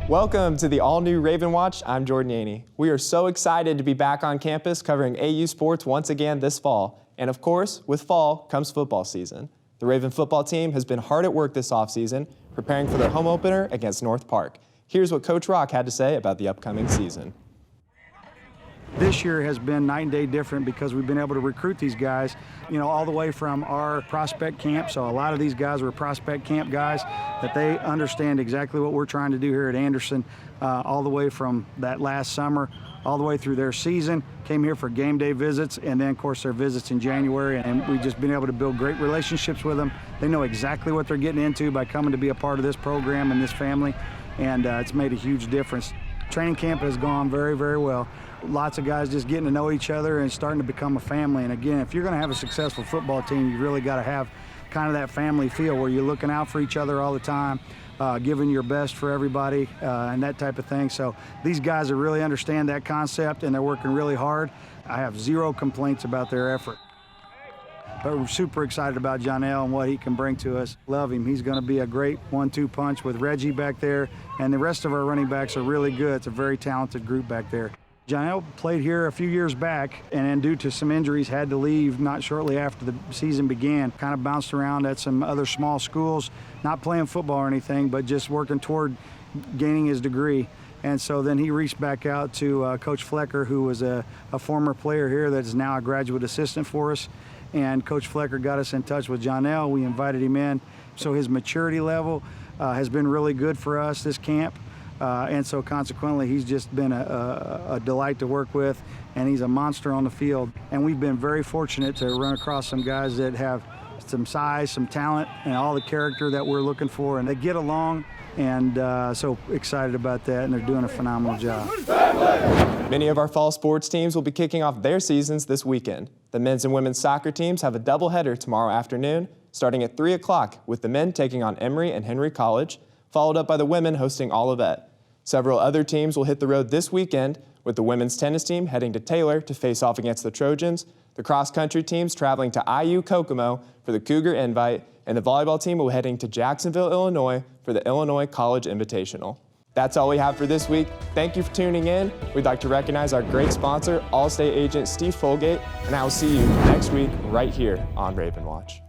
Welcome to the all-new Raven Watch. I'm Jordan Yaney. We are so excited to be back on campus covering AU sports once again this fall. And of course, with fall comes football season. The Raven football team has been hard at work this offseason, preparing for their home opener against North Park. Here's what Coach Rock had to say about the upcoming season. This year has been night and day different because we've been able to recruit these guys, all the way from our prospect camp. So a lot of these guys were prospect camp guys that they understand exactly what we're trying to do here at Anderson, all the way from that last summer, all the way through their season, came here for game day visits, and then of course their visits in January. And we've just been able to build great relationships with them. They know exactly what they're getting into by coming to be a part of this program and this family, and it's made a huge difference. Training camp has gone very, very well. Lots of guys just getting to know each other and starting to become a family. And again, if you're going to have a successful football team, you really got to have kind of that family feel where you're looking out for each other all the time, giving your best for everybody, and that type of thing. So these guys really understand that concept, and they're working really hard. I have zero complaints about their effort. But we're super excited about Jonell and what he can bring to us. Love him. He's going to be a great 1-2 punch with Reggie back there, and the rest of our running backs are really good. It's a very talented group back there. Jonell played here a few years back, and then due to some injuries had to leave not shortly after the season began. Kind of bounced around at some other small schools, not playing football or anything, but just working toward gaining his degree. And so then he reached back out to Coach Flecker, who was a former player here that is now a graduate assistant for us. And Coach Flecker got us in touch with Jonell. We invited him in. So his maturity level has been really good for us this camp. And so consequently, he's just been a delight to work with, and he's a monster on the field. And we've been very fortunate to run across some guys that have some size, some talent, and all the character that we're looking for. And they get along, and so excited about that, and they're doing a phenomenal job. Many of our fall sports teams will be kicking off their seasons this weekend. The men's and women's soccer teams have a doubleheader tomorrow afternoon, starting at 3 o'clock, with the men taking on Emory and Henry College, followed up by the women hosting Olivet. Several other teams will hit the road this weekend, with the women's tennis team heading to Taylor to face off against the Trojans, the cross-country teams traveling to IU Kokomo for the Cougar Invite, and the volleyball team will be heading to Jacksonville, Illinois for the Illinois College Invitational. That's all we have for this week. Thank you for tuning in. We'd like to recognize our great sponsor, Allstate agent Steve Folgate, and I will see you next week right here on Raven Watch.